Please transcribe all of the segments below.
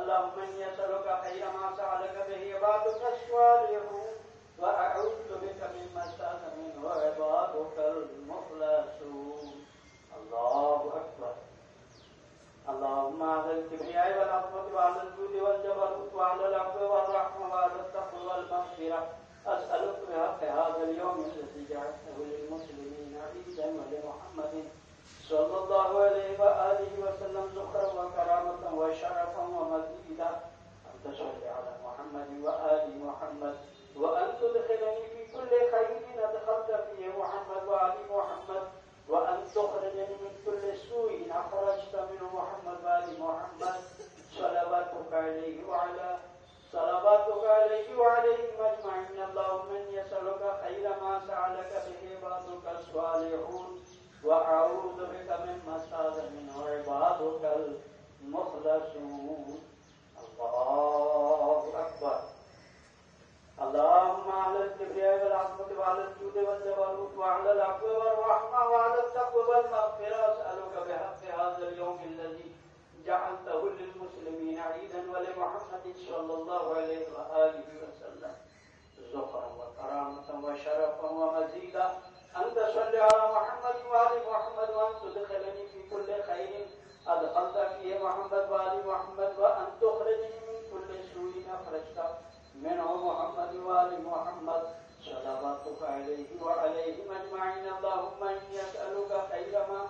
اللهم إني أسألك خير ما سألك به عبادك الصالحون وأعوذ بك مما استعاذ منه عبادك المخلصون. الله أكبر. اللهم أهل الكبرياء والعظمة وأهل الجود والجبروت وأهل العفو والرحمة وأهل التقوى والمغفرة أسألك بحق هذا اليوم الذي جعلته للمسلمين عيدا ولمحمد صلى الله عليه وآله وسلم ذكرا وكرامة وشرفا ومزيدا أن تصلي على محمد وآل محمد وأن تدخلني في كل خير أدخلت فيه محمد وآل محمد وأن تخرجني من كل سوء أخرجت منه محمد وآل محمد صلواتك عليه وعليهم أجمعين. اللهم إني أسألك خير ما سألك به عبادك الصالحون وأعوذ بك مما استعاذ منه عبادك المخلصون. الله أكبر. اللهم أهل الكبرياء والعظمة وأهل الجود والجبروت وأهل العفو والرحمة وأهل التقوى والمغفرة أسألك بحق هذا اليوم الذي جعلته للمسلمين عيدا ولمحمد صلى الله عليه وآله وسلم ذكرا وكرامة وشرفا ومزيدا أن تصلي على محمد وآل محمد وأن تدخلني في كل خير أدخلت فيه محمد وآل محمد وأن تخرجني من كل سوء أخرجت منه محمد وآل محمد صلواتك عليه وعليهم أجمعين. اللهم إني أسألك خير ما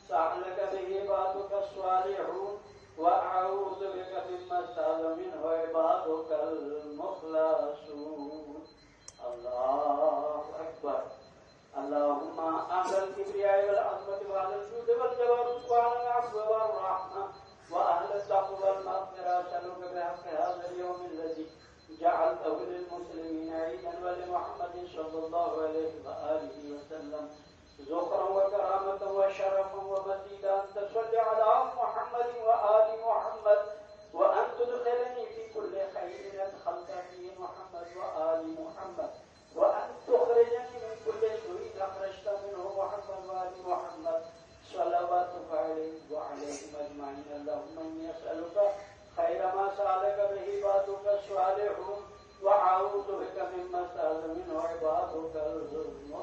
سألك به عبادك الصالحون وأعوذ بك مما استعاذ منه عبادك المخلصون. الله أكبر. اللهم أهل الكبرياء والعظمة وأهل الجود والجبروت وأهل العفو والرحمة وأهل التقوى والمغفرة أسألك بحق هذا اليوم الذي جعلته للمسلمين عيدا ولمحمد صلى الله عليه وآله وسلم ذكرا وكرامة وشرفا ومزيدا أن تصلي على محمد وآل محمد وأن تدخلني في كل خير أدخلت فيه محمد وآل محمد وأن تخرجني من كل سوء أخرجت منه محمد وآل محمد صلواتك عليه وعليهم أجمعين. اللهم إني أسألك خير ما سألك به عبادك الصالحون وأعوذ بك مما استعاذ منه عبادك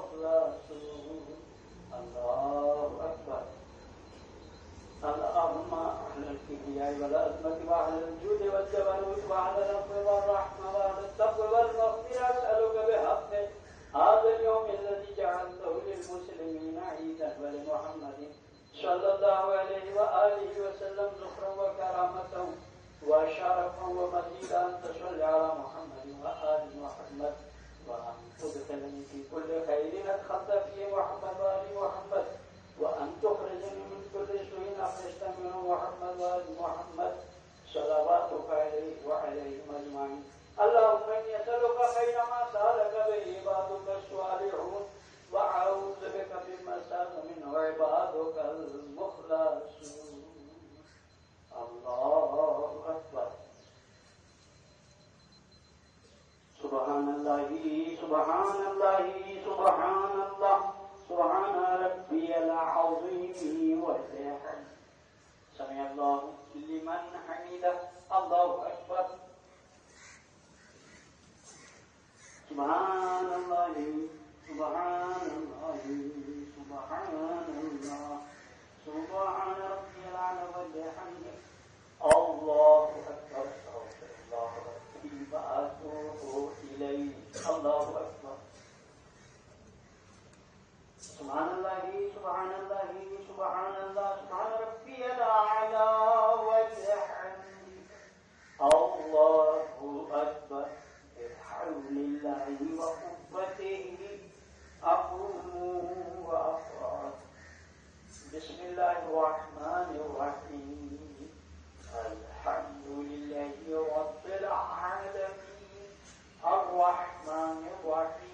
المخلصون. الله أكبر. اللهم أهل الكبرياء والعظمة وأهل الجود والجبروت وأهل العفو والرحمة وأهل التقوى والمغفرة أسألك بحق هذا اليوم الذي جعلته للمسلمين عيدا ولمحمد صلى الله عليه وآله وسلم ذكرا وكرامة وشرفا ومزيدا أن تصلي على محمد وآل محمد وأن تدخلني في كل خير أدخلت فيه محمد وآل محمد وأن تخرجني من كل سوء أخرجت منه محمد وآل محمد صلواتك عليه وعليهم أجمعين. اللهم إني أسألك خير ما سألك به عبادك الصالحون وأعوذ بك مما استعاذ منه عبادك المخلصون. الله أكبر. سبحان الله سبحان الله سبحان الله سبحان ربي العظيم والبحمد سمع الله لمن حمده. الله أكبر. سبحان الله سبحان الله سبحان الله سبحان ربي الأعلى وبحمده. الله أكبر. أستغفر الله ربي وأتوب إليه. الله أكبر. سبحان الله سبحان الله سبحان الله سبحان ربي الأعلى وبحمده. الله أكبر. بحول الله وقوته أقوم وأقعد. بسم الله الرحمن الرحيم. الحمد لله رب العالمين الرحمن الرحيم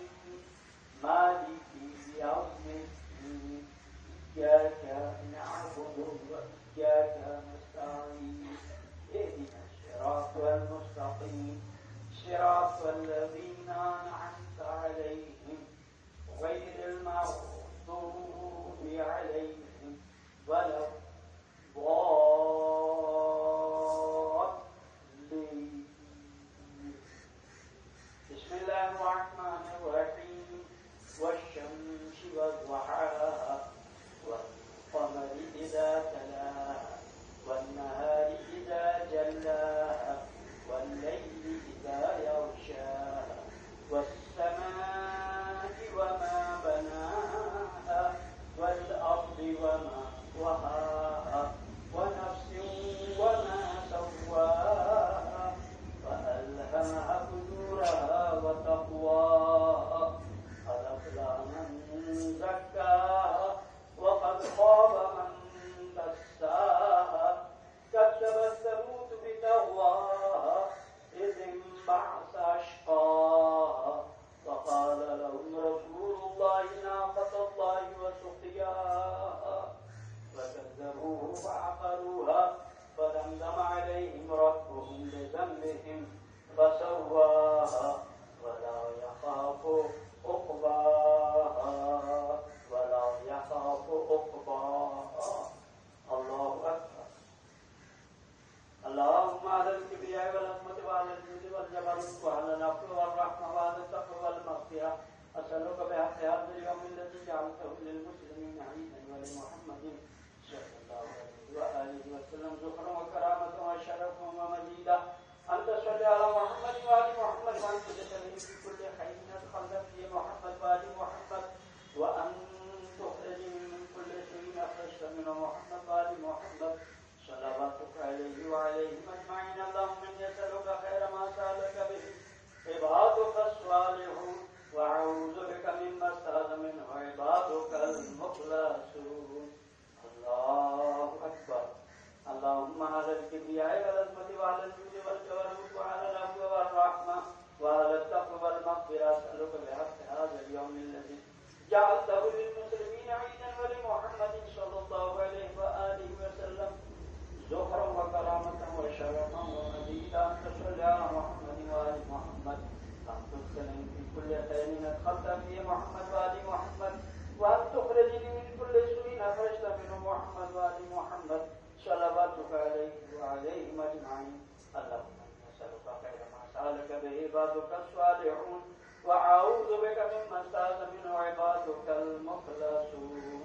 خير أدخلت في محمد وآل محمد وأن تخرجني من كل سوء أخرجت منه محمد وآل محمد صلواتك عليه وعليهم أجمعين. اللهم نسألك خير ما سألك به عبادك الصالحون وأعوذ بك مما استعاذ منه عبادك المخلصون.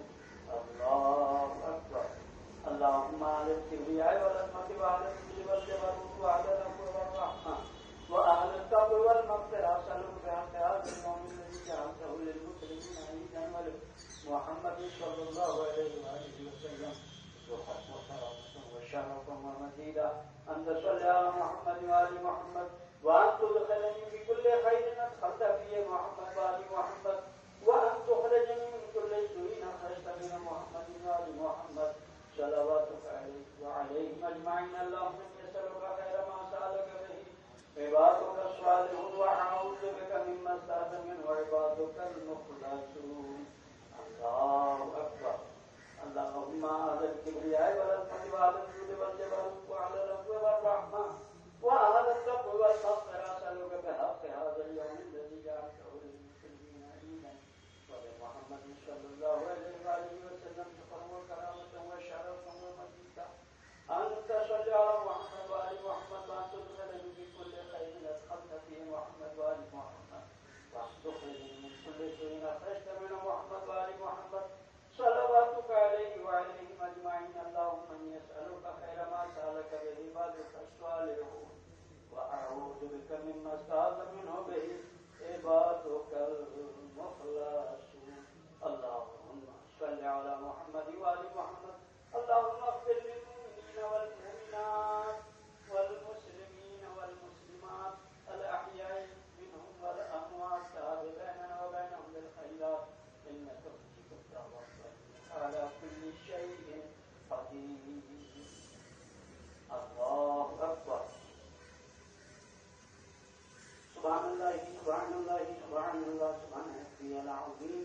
الله أكبر. اللهم على الكبرياء والعظمة وعلى الجود والجبروت وعلى العفو والرحمة وأهل التقوى والمغفرة أسألك بحق هذا اليوم الذي جعلته للمسلمين عيدا محمد صلى الله عليه وآله وسلم وشرفا ومزيدا أن تصلي على محمد وآل محمد وأن تدخلني في كل خير أدخلت في محمد وآل محمد وأن تخرجني من كل سوء أخرجت من محمد وآل محمد صلواتك عليه وعليهم أجمعين. اللهم نسألك خير ما سألك به عبادك الصالحون وأعوذ بك مما استعاذ منه عبادك المخلصون. الله أكبر. اللهم على الكبرياء والعظمة وعلى الجود والجبروت وعلى العفو والرحمة وعلى التقوى والمغفرة أسألك بحق هذا اليوم الذي جعلته للمسلمين عيدا وبمحمد صلى الله عليه وآله وسلم شكرا وكرامة وشرفا ومزيدا أن تصلي على محمد وآل محمد وأن تدخلني في كل خير أدخلت فيه محمد وآل محمد وأن تخرجني من كل سوء أخرجت منه محمد وآل محمد صلواتك عليه وعليهم أجمعين. اللهم إني أسألك خير ما سألك به عبادك الصالحون وأعوذ بك مما استعاذ منه به عبادك المخلصون. اللهم صل على محمد وآل محمد. اللهم اغفر للمؤمنين والمؤمنات والمسلمين والمسلمات الأحياء منهم والأموات تاب بيننا وبينهم بالخيرات إنك تجيب الدعوة على كل شيء قدير. الله أكبر. سبحان الله سبحان الله سبحان الله سبحان ربي العظيم.